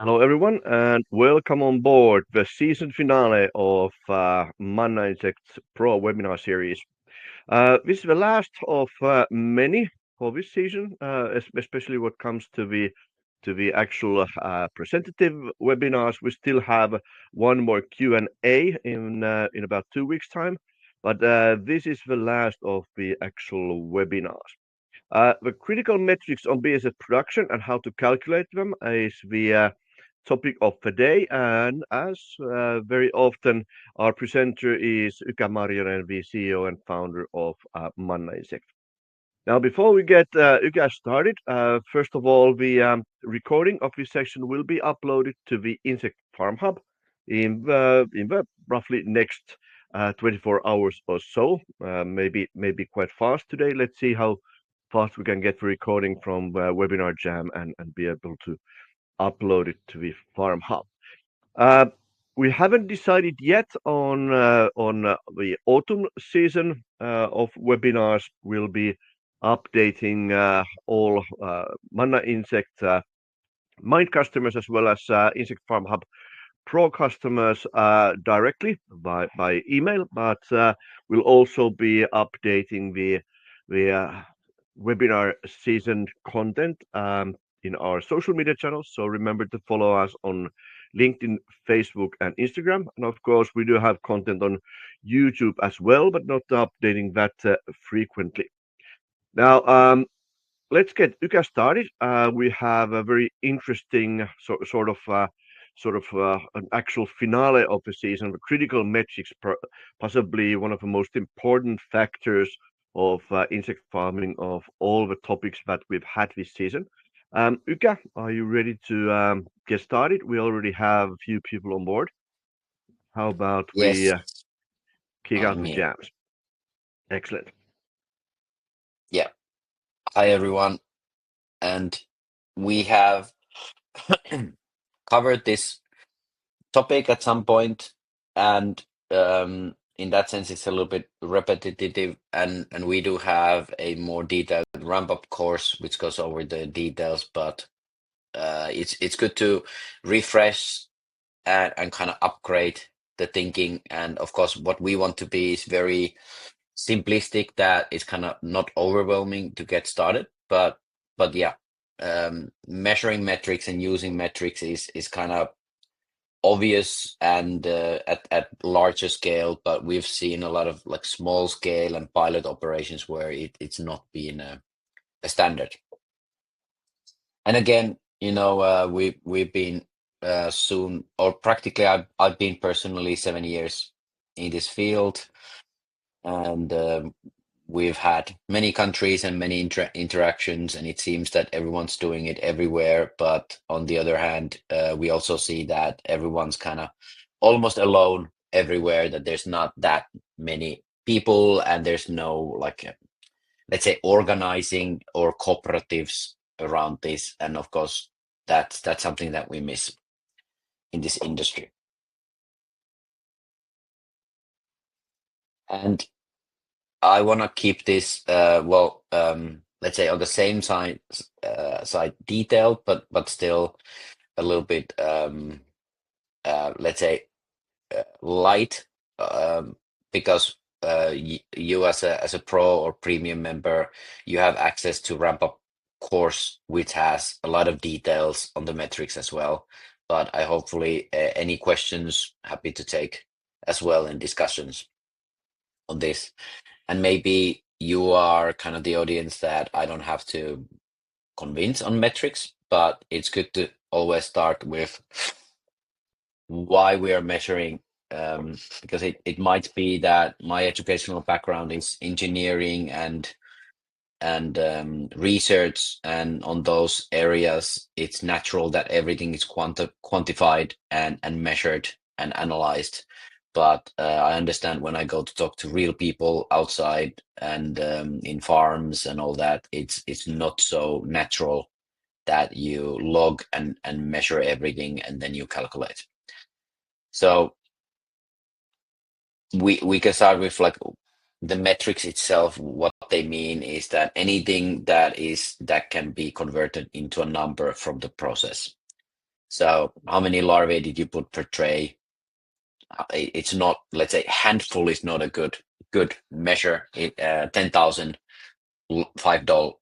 Hello, everyone, and welcome on board the season finale of Manna Insect PRO webinar series. This is the last of many for this season, especially what comes to the actual presentative webinars. We still have one more Q&A in about 2 weeks' time, but this is the last of the actual webinars. The critical metrics on BSF production and how to calculate them is the topic of the day. And as very often, our presenter is Ykkä Marjonen, the CEO and founder of Manna Insect. Now, before we get Ykkä started, first of all, the recording of this section will be uploaded to the Insect Farm Hub in the roughly next 24 hours or so. Maybe quite fast today. Let's see how fast we can get the recording from Webinar Jam and be able to upload it to the Farm Hub. We haven't decided yet on the autumn season of webinars. We'll be updating all Manna Insect Mind customers as well as Insect Farm Hub Pro customers directly by email, but we'll also be updating the webinar season content in our social media channels. So remember to follow us on LinkedIn, Facebook, and Instagram. And of course, we do have content on YouTube as well, but not updating that frequently. Now, let's get Ykkä started. We have a very interesting sort of an actual finale of the season, the critical metrics, possibly one of the most important factors of insect farming of all the topics that we've had this season. Ykkä, are you ready to get started? We already have a few people on board. How about we Yes, kick out I'm the here. jams? Excellent. Yeah. Hi, everyone. And we have covered this topic at some point, and in that sense, it's a little bit repetitive. And we do have a more detailed ramp-up course, which goes over the details, but it's good to refresh and kind of upgrade the thinking. And of course, what we want to be is very simplistic, that it's kind of not overwhelming to get started, but yeah, measuring metrics and using metrics is kind of obvious and at larger scale, but we've seen a lot of like small scale and pilot operations where it's not been a standard. And again, we've been soon, or practically I've been personally 7 years in this field, and we've had many countries and many interactions, and it seems that everyone's doing it everywhere. But on the other hand, we also see that everyone's kind of almost alone everywhere, that there's not that many people, and there's no, like, let's say, organizing or cooperatives around this. And of course, that's something that we miss in this industry. And I want to keep this, let's say, on the same side detailed, but still a little bit, let's say, light, because you as a pro or premium member, you have access to ramp up course, which has a lot of details on the metrics as well. But I hopefully any questions, happy to take as well in discussions on this. And maybe you are kind of the audience that I don't have to convince on metrics, but it's good to always start with why we are measuring, because it might be that my educational background is engineering and research, and on those areas, it's natural that everything is quantified and measured and analyzed. But I understand when I go to talk to real people outside and in farms and all that, it's not so natural that you log and measure everything and then you calculate. So we can start with like the metrics itself. What they mean is that anything that can be converted into a number from the process. So how many larvae did you put per tray? It's not, let's say, handful is not a good measure. 10,000 $5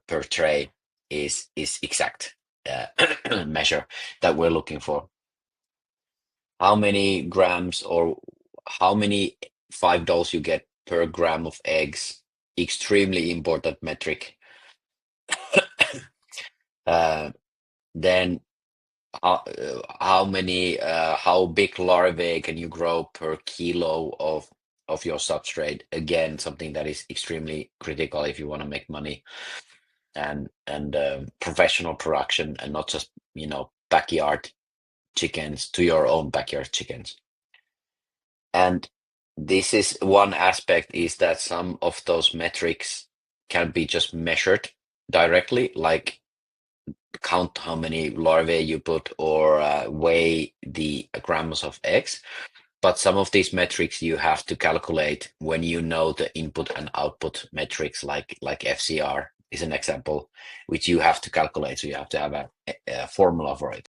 per tray is exact measure that we're looking for. How many grams or how many $5 you get per gram of eggs? Extremely important metric. Uh, then how big larvae can you grow per kilo of your substrate? Again, something that is extremely critical if you want to make money and professional production and not just backyard chickens to your own backyard chickens. And this is one aspect, is that some of those metrics can be just measured directly, like count how many larvae you put or weigh the grams of eggs. But some of these metrics you have to calculate when you know the input and output metrics, like FCR is an example, which you have to calculate. So you have to have a formula for it.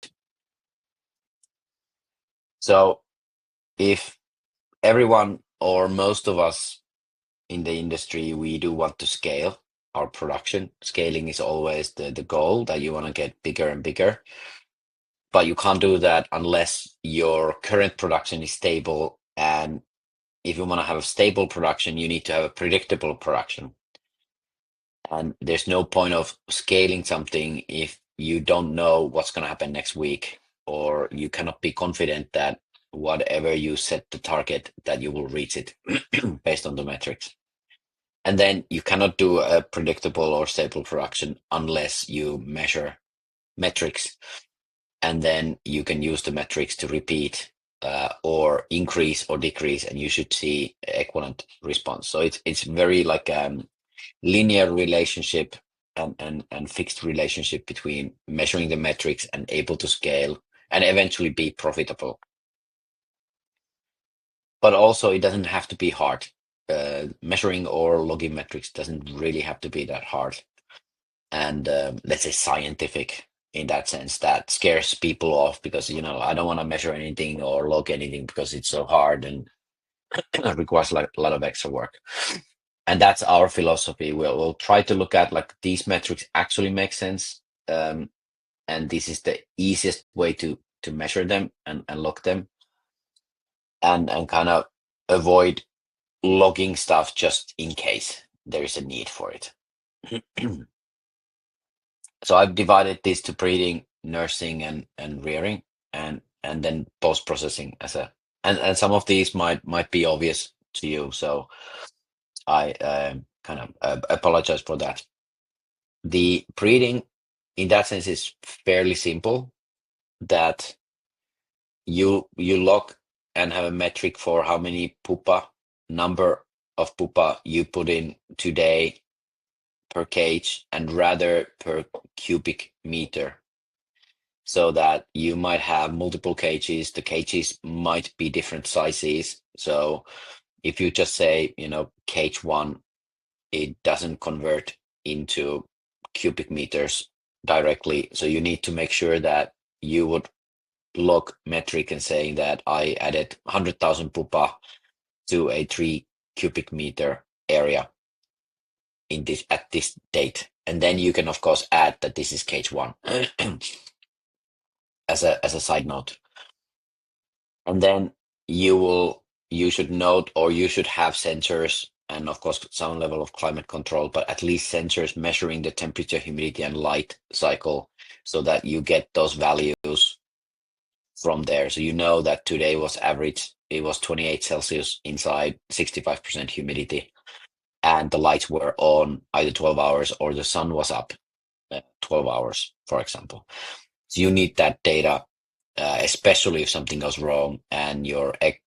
So if everyone or most of us in the industry, we do want to scale our production. Scaling is always the goal, that you want to get bigger and bigger. But you can't do that unless your current production is stable. And if you want to have a stable production, you need to have a predictable production. And there's no point of scaling something if you don't know what's going to happen next week, or you cannot be confident that whatever you set the target, that you will reach it based on the metrics. And then you cannot do a predictable or stable production unless you measure metrics. And then you can use the metrics to repeat or increase or decrease, and you should see equivalent response. So it's very like linear relationship and fixed relationship between measuring the metrics and able to scale and eventually be profitable. But also, it doesn't have to be hard. Measuring or logging metrics doesn't really have to be that hard. And let's say scientific in that sense, that scares people off because, I don't want to measure anything or log anything because it's so hard and it requires like a lot of extra work. And that's our philosophy. We'll try to look at like these metrics actually make sense. And this is the easiest way to measure them and log them, and kind of avoid logging stuff just in case there is a need for it. So I've divided this to breeding, nursing, and rearing, and then post processing as a and some of these might be obvious to you. So I kind of apologize for that. The breeding, in that sense, is fairly simple. That you log and have a metric for how many pupa, number of pupa you put in today per cage, and rather per cubic meter. So that you might have multiple cages. The cages might be different sizes. So if you just say, cage 1, it doesn't convert into cubic meters directly. So you need to make sure that you would log metric and saying that I added 100,000 pupa to a 3 cubic meter area at this date. And then you can of course add that this is cage 1 as a side note. And then you should note, or you should have sensors, and of course some level of climate control, but at least sensors measuring the temperature, humidity, and light cycle, so that you get those values from there. So you know that today was average, it was 28 Celsius inside, 65% humidity, and the lights were on either 12 hours or the sun was up 12 hours, for example. So you need that data, especially if something goes wrong and your egg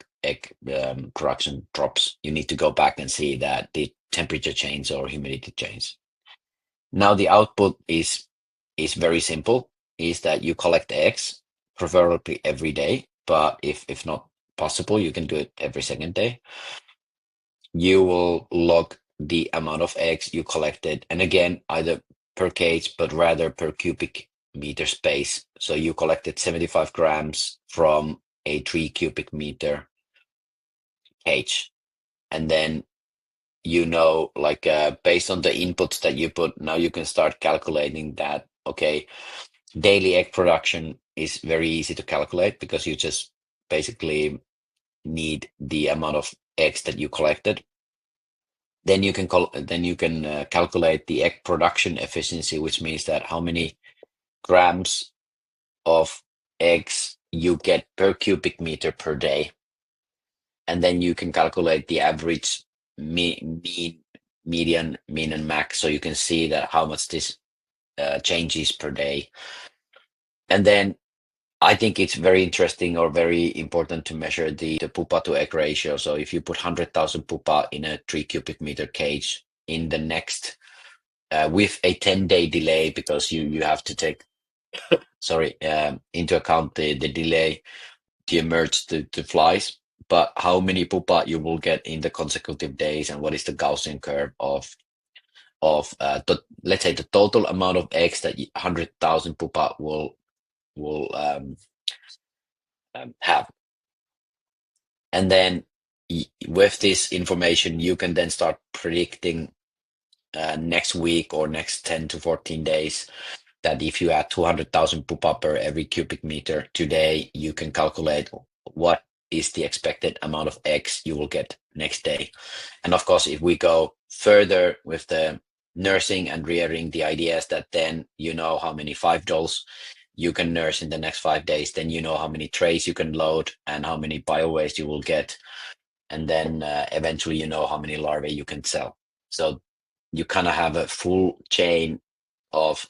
production drops. You need to go back and see that the temperature change or humidity change. Now the output is very simple, is that you collect eggs, preferably every day, but if not possible, you can do it every second day. You will log the amount of eggs you collected, and again, either per cage, but rather per cubic meter space. So you collected 75 grams from a 3 cubic meter cage. And then, like based on the inputs that you put, now you can start calculating that, okay, daily egg production is very easy to calculate because you just basically need the amount of eggs that you collected. Then you can calculate the egg production efficiency, which means that how many grams of eggs you get per cubic meter per day. And then you can calculate the average mean, median, mean, and max, so you can see that how much this changes per day. And then I think it's very interesting or very important to measure the pupa to egg ratio. So if you put 100,000 pupa in a 3 cubic meter cage in the next, with a 10-day delay, because you have to take, into account the delay to emerge the flies, but how many pupa you will get in the consecutive days, and what is the Gaussian curve of let's say the total amount of eggs that 100,000 pupa will have. And then with this information, you can then start predicting next week or next 10 to 14 days that if you add 200,000 pupa per every cubic meter today, you can calculate what is the expected amount of eggs you will get next day. And of course, if we go further with the nursing and rearing, the idea is that then you know how many 5 dolls you can nurse in the next 5 days, then you know how many trays you can load and how many biowaste you will get. And then eventually you know how many larvae you can sell. So you kind of have a full chain of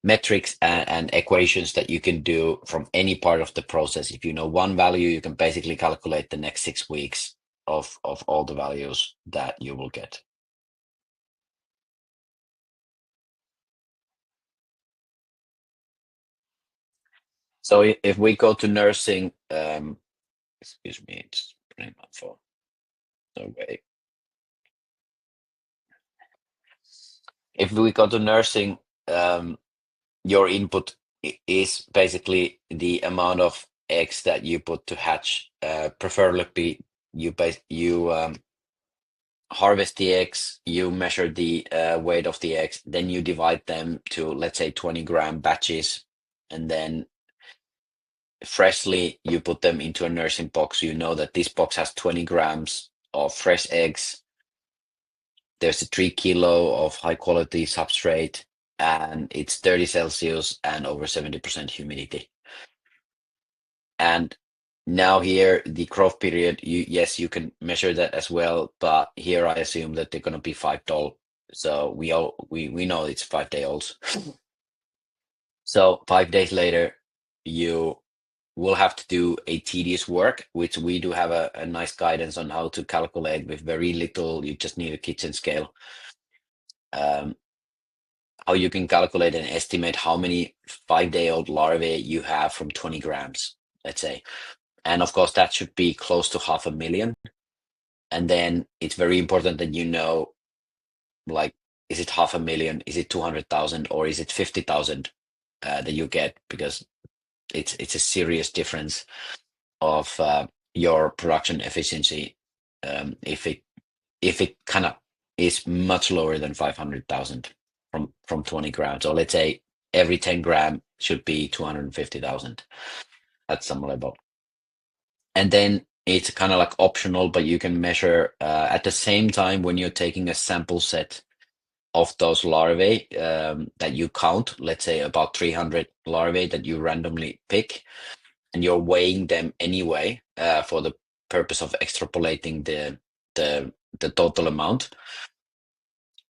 metrics and equations that you can do from any part of the process. If you know one value, you can basically calculate the next 6 weeks of all the values that you will get. So if we go to nursing, excuse me, just putting my phone away. If we go to nursing, your input is basically the amount of eggs that you put to hatch. Preferably, you harvest the eggs, you measure the weight of the eggs, then you divide them to, let's say, 20-gram batches, and then freshly you put them into a nursing box. You know that this box has 20 grams of fresh eggs. There's a 3 kilo of high quality substrate, and it's 30 Celsius and over 70% humidity. And now here, the growth period, yes, you can measure that as well, but here I assume that they're gonna be 5 doll. So we know it's 5-day olds. So 5 days later, you will have to do a tedious work, which we do have a nice guidance on how to calculate with very little. You just need a kitchen scale. How you can calculate and estimate how many 5-day-old larvae you have from 20 grams, let's say. And of course, that should be close to 500,000. And then it's very important that you know, like, is it 500,000, is it 200,000, or is it 50,000 that you get? Because it's a serious difference of your production efficiency if it kind of is much lower than 500,000 from 20 grams. So let's say every 10 gram should be 250,000 at some level. And then it's kind of like optional, but you can measure at the same time when you're taking a sample set of those larvae that you count, let's say about 300 larvae that you randomly pick, and you're weighing them anyway for the purpose of extrapolating the total amount.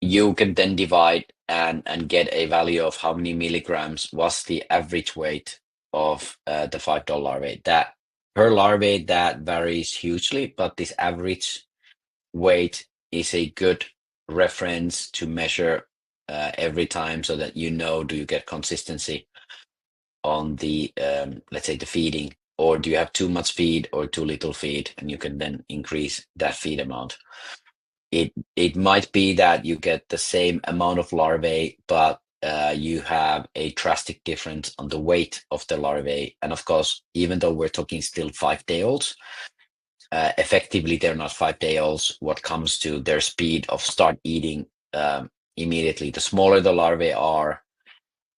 You can then divide and get a value of how many milligrams was the average weight of the $5 larvae. That per larvae, that varies hugely, but this average weight is a good reference to measure every time, so that you know, do you get consistency on the let's say the feeding, or do you have too much feed or too little feed, and you can then increase that feed amount. It might be that you get the same amount of larvae, but you have a drastic difference on the weight of the larvae. And of course, even though we're talking still 5-day-olds, effectively they're not 5-day-olds what comes to their speed of start eating immediately. The smaller the larvae are,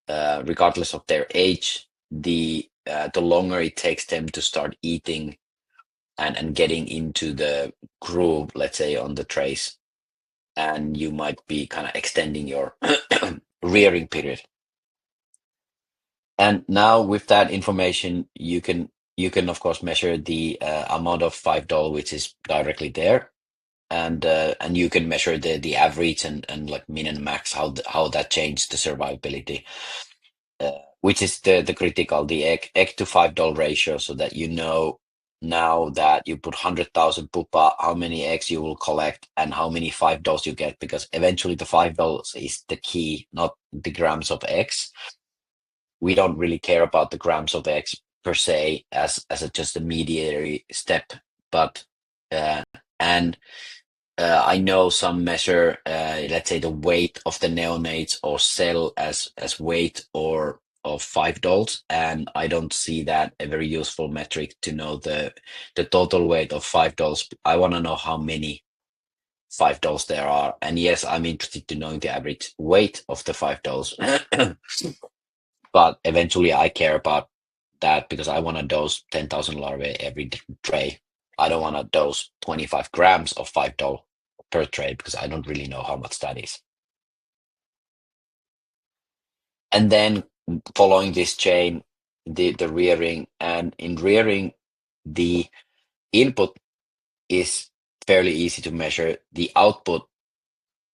regardless of their age, the longer it takes them to start eating and getting into the groove, let's say, on the trays. And you might be kind of extending your rearing period. And now with that information, you can of course measure the amount of $5 which is directly there, and you can measure the average and like min and max how that changed the survivability, which is the critical, the egg to $5 ratio, so that you know now that you put 100,000 pupa, how many eggs you will collect and how many $5 you get, because eventually the $5 is the key, not the grams of eggs. We don't really care about the grams of eggs per se as just a mediary step, but and I know some measure, let's say, the weight of the neonates or cell as weight or of $5, and I don't see that a very useful metric to know the total weight of $5. I want to know how many $5 there are, and yes, I'm interested to know the average weight of the $5. But eventually I care about that because I want to dose 10,000 larvae every tray. I don't want to dose 25 grams of $5 per tray because I don't really know how much that is. And then following this chain, the rearing, and in rearing, the input is fairly easy to measure. The output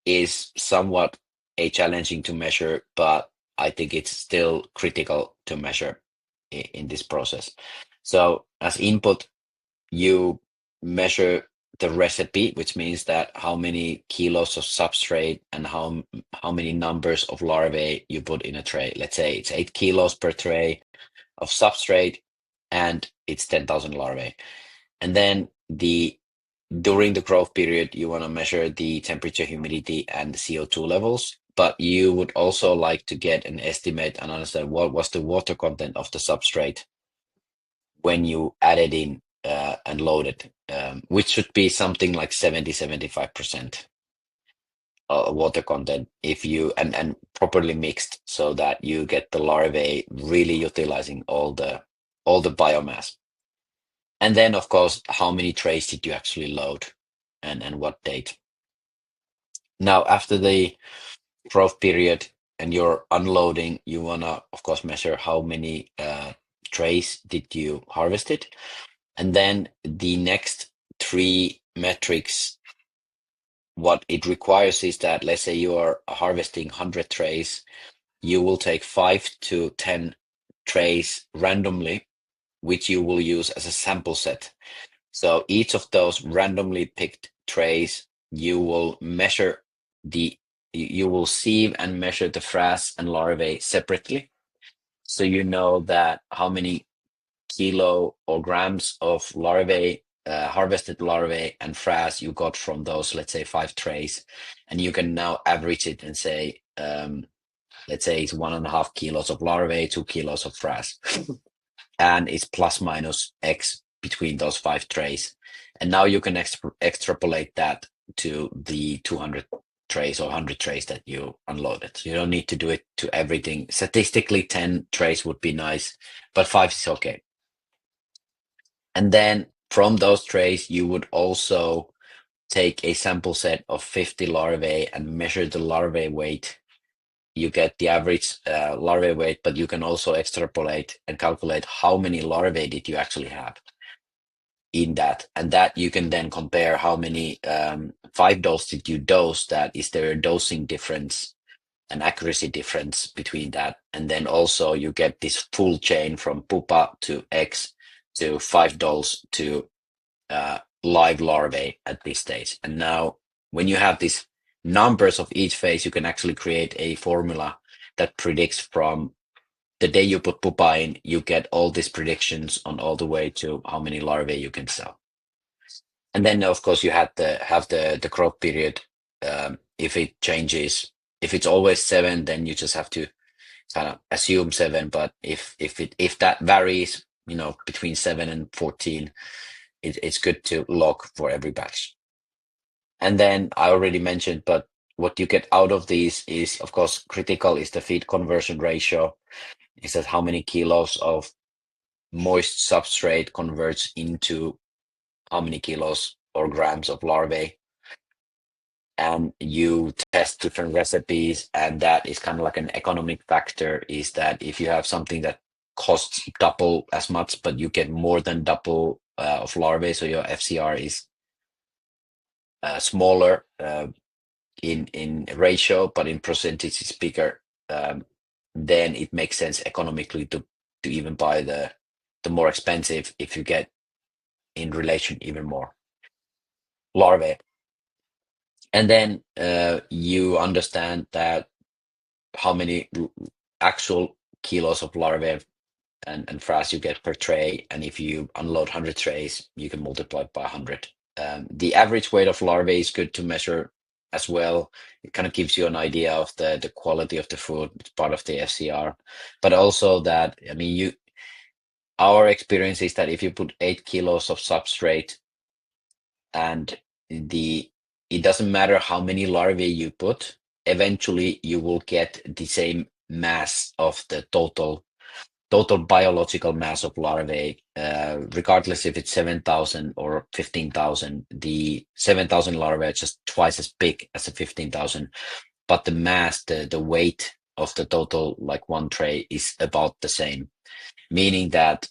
is somewhat a challenging to measure, but I think it's still critical to measure in this process. So as input, you measure the recipe, which means that how many kilos of substrate and how many numbers of larvae you put in a tray. Let's say it's 8 kilos per tray of substrate and it's 10,000 larvae. And then during the growth period, you want to measure the temperature, humidity, and the CO2 levels, but you would also like to get an estimate and understand what was the water content of the substrate when you added in and loaded, which should be something like 70-75% water content if you and properly mixed, so that you get the larvae really utilizing all the biomass. And then, of course, how many trays did you actually load and what date? Now, after the growth period and you're unloading, you want to, of course, measure how many trays did you harvested. And then the next 3 metrics, what it requires is that, let's say you are harvesting 100 trays, you will take 5 to 10 trays randomly, which you will use as a sample set. So each of those randomly picked trays, you will sieve and measure the frass and larvae separately. So you know that how many kilo or grams of larvae, harvested larvae and frass you got from those, let's say 5 trays. And you can now average it and say, let's say it's 1.5 kilos of larvae, 2 kilos of frass. And it's plus minus X between those 5 trays. And now you can extrapolate that to the 200 trays or 100 trays that you unloaded. You don't need to do it to everything. Statistically, 10 trays would be nice, but 5 is okay. And then from those trays, you would also take a sample set of 50 larvae and measure the larvae weight. You get the average larvae weight, but you can also extrapolate and calculate how many larvae did you actually have in that. And that you can then compare how many 5-dose did you dose. That is there a dosing difference, an accuracy difference between that. And then also you get this full chain from pupa to eggs to 5-dose to live larvae at this stage. And now when you have these numbers of each phase, you can actually create a formula that predicts from the day you put pupa in, you get all these predictions on all the way to how many larvae you can sell. And then, of course, you have the growth period. If it changes, if it's always 7, then you just have to kind of assume 7. But if that varies, between 7 and 14, it's good to log for every batch. And then I already mentioned, but what you get out of these is, of course, critical is the feed conversion ratio. Is that how many kilos of moist substrate converts into how many kilos or grams of larvae? And you test different recipes, and that is kind of like an economic factor, is that if you have something that costs double as much, but you get more than double of larvae, so your FCR is smaller in ratio, but in percentage it's bigger, then it makes sense economically to even buy the more expensive if you get in relation even more larvae. And then you understand that how many actual kilos of larvae and frass you get per tray. And if you unload 100 trays, you can multiply it by 100. The average weight of larvae is good to measure as well. It kind of gives you an idea of the quality of the food. It's part of the FCR. But also that, I mean, our experience is that if you put 8 kilos of substrate, and it doesn't matter how many larvae you put, eventually you will get the same mass of the total biological mass of larvae, regardless if it's 7,000 or 15,000. The 7,000 larvae are just twice as big as the 15,000, but the mass, the weight of the total, like one tray, is about the same, meaning that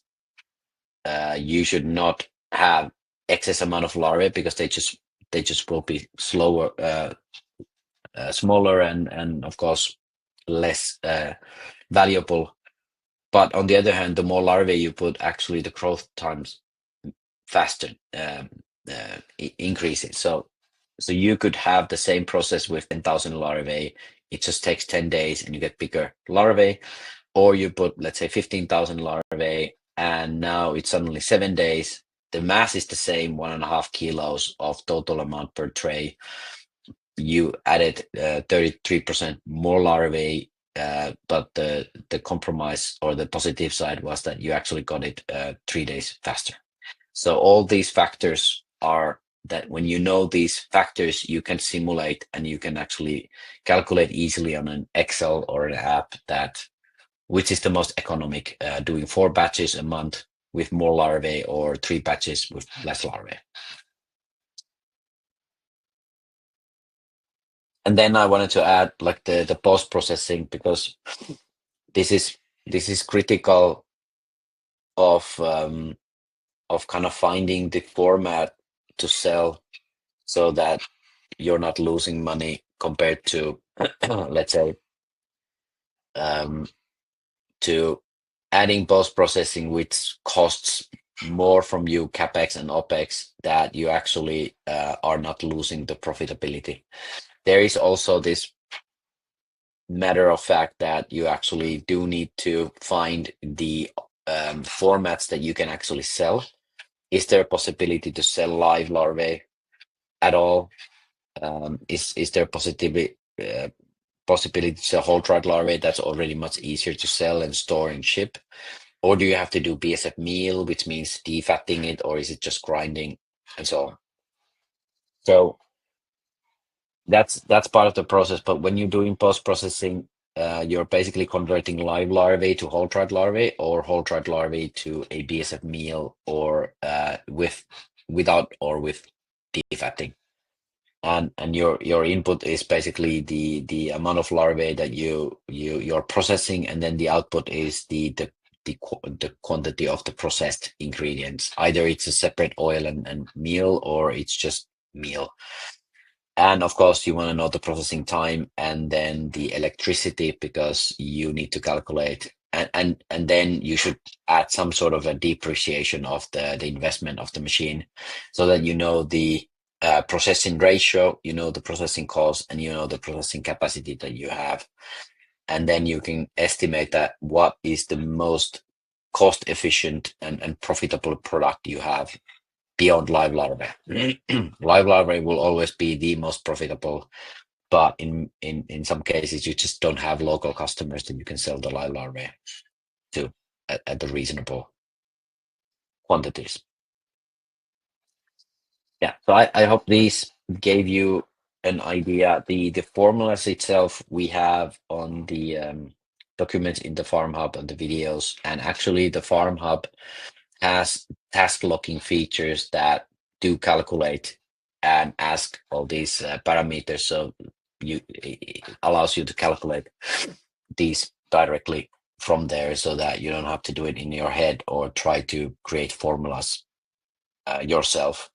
you should not have excess amount of larvae, because they just will be smaller and of course less valuable. But on the other hand, the more larvae you put, actually the growth times faster increases. So you could have the same process with 10,000 larvae. It just takes 10 days and you get bigger larvae. Or you put, let's say, 15,000 larvae, and now it's suddenly 7 days. The mass is the same, 1.5 kilos of total amount per tray. You added 33% more larvae, but the compromise or the positive side was that you actually got it 3 days faster. So all these factors are that when you know these factors, you can simulate and you can actually calculate easily on an Excel or an app that which is the most economic, doing 4 batches a month with more larvae or 3 batches with less larvae. And then I wanted to add like the post processing, because this is critical of kind of finding the format to sell, so that you're not losing money compared to let's say to adding post processing, which costs more from you capex and opex, that you actually are not losing the profitability. There is also this matter of fact that you actually do need to find the formats that you can actually sell. Is there a possibility to sell live larvae at all? Is there possibility to sell whole dried larvae? That's already much easier to sell and store and ship. Or do you have to do BSF meal, which means defatting it, or is it just grinding and so on? So that's part of the process. But when you're doing post processing, you're basically converting live larvae to whole dried larvae, or whole dried larvae to a BSF meal, or without or with defatting. And your input is basically the amount of larvae that you're processing, and then the output is the quantity of the processed ingredients. Either it's a separate oil and meal, or it's just meal. And of course, you want to know the processing time and then the electricity, because you need to calculate, and then you should add some sort of a depreciation of the investment of the machine, so that you know the processing ratio, you know the processing cost, and you know the processing capacity that you have. And then you can estimate that what is the most cost efficient and profitable product you have beyond live larvae. Live larvae will always be the most profitable, but in some cases you just don't have local customers that you can sell the live larvae to at the reasonable quantities. Yeah, so I hope these gave you an idea. The formulas itself we have on the documents in the Farm Hub and the videos, and actually the Farm Hub has task locking features that do calculate and ask all these parameters. So it allows you to calculate these directly from there, so that you don't have to do it in your head or try to create formulas yourself.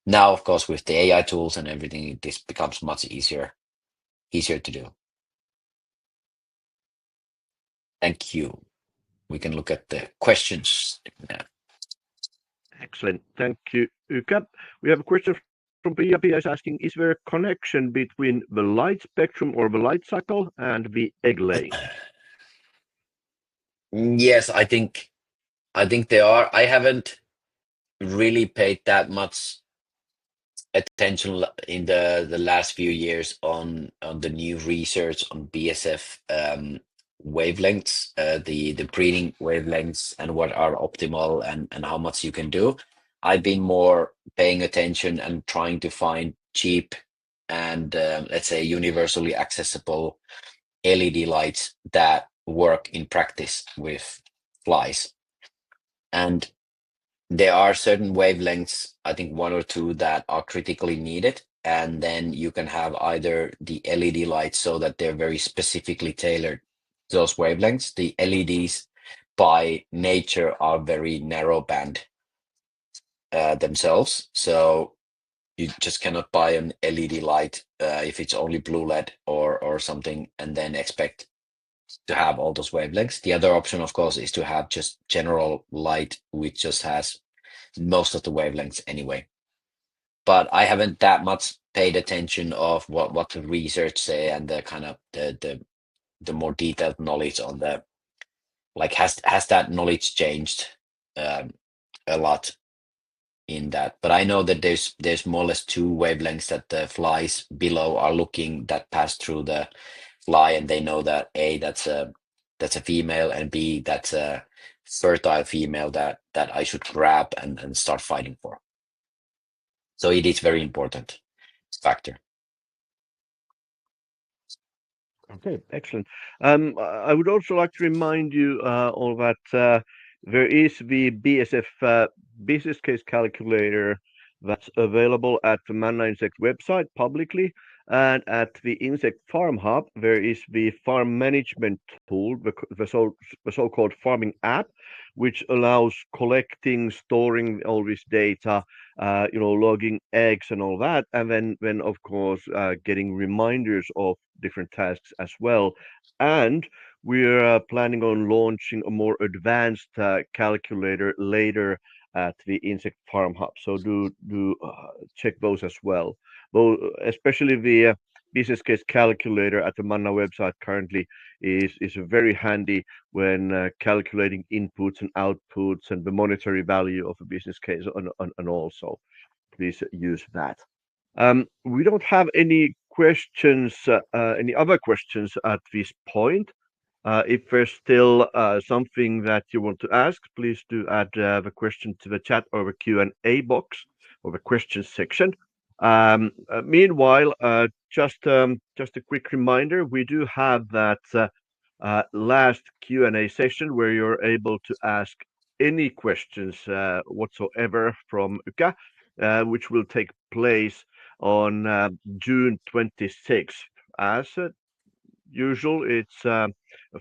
Now, of course, with the AI tools and everything, this becomes much easier to do. Thank you. We can look at the questions now. Excellent. Thank you, Uka. We have a question from Pia. Pia is asking, is there a connection between the light spectrum or the light cycle and the egg laying? Yes, I think there are. I haven't really paid that much attention in the last few years on the new research on BSF wavelengths, the breeding wavelengths, and what are optimal and how much you can do. I've been more paying attention and trying to find cheap and let's say universally accessible LED lights that work in practice with flies. And there are certain wavelengths, I think one or two, that are critically needed. And then you can have either the LED lights so that they're very specifically tailored to those wavelengths. The LEDs by nature are very narrow band themselves. So you just cannot buy an LED light if it's only blue LED or something and then expect to have all those wavelengths. The other option, of course, is to have just general light, which just has most of the wavelengths anyway. But I haven't that much paid attention of what the research say and the kind of the more detailed knowledge on the, like, has that knowledge changed a lot in that. But I know that there's more or less two wavelengths that the flies below are looking that pass through the fly, and they know that A, that's a female, and B, that's a fertile female that I should grab and start fighting for. So it is very important factor. Okay, excellent. I would also like to remind you all that there is the BSF business case calculator that's available at the Manna Insect website publicly, and at the Insect Farm Hub there is the farm management tool, the so-called farming app, which allows collecting, storing all this data, logging eggs and all that, and then of course getting reminders of different tasks as well. And we're planning on launching a more advanced calculator later at the Insect Farm Hub. So do check those as well. Though especially the business case calculator at the Manna website currently is very handy when calculating inputs and outputs and the monetary value of a business case and also please use that. We don't have any questions, any other questions at this point. If there's still something that you want to ask, please do add the question to the chat or the Q&A box or the questions section. Meanwhile, just a quick reminder, we do have that last Q&A session where you're able to ask any questions whatsoever from Uka, which will take place on June 26th. As usual, it's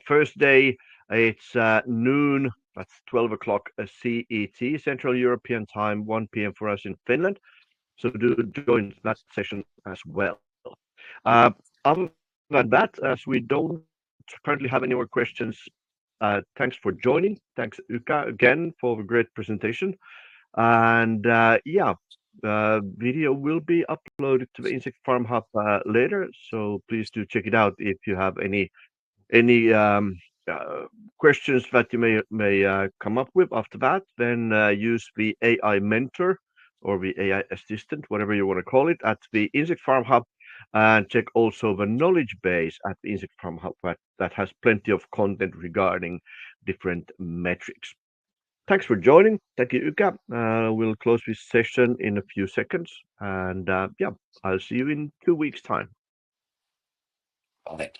first day, it's noon, that's 12 o'clock CET, Central European Time, 1 p.m. for us in Finland. So do join that session as well. Other than that, as we don't currently have any more questions, thanks for joining. Thanks, Uka, again for the great presentation. And yeah, video will be uploaded to the Insect Farm Hub later. So please do check it out if you have any questions that you may come up with after that. Then use the AI mentor or the AI assistant, whatever you want to call it, at the Insect Farm Hub. And check also the knowledge base at the Insect Farm Hub that has plenty of content regarding different metrics. Thanks for joining. Thank you, Yuka. We'll close this session in a few seconds. And yeah, I'll see you in 2 weeks' time. Bye.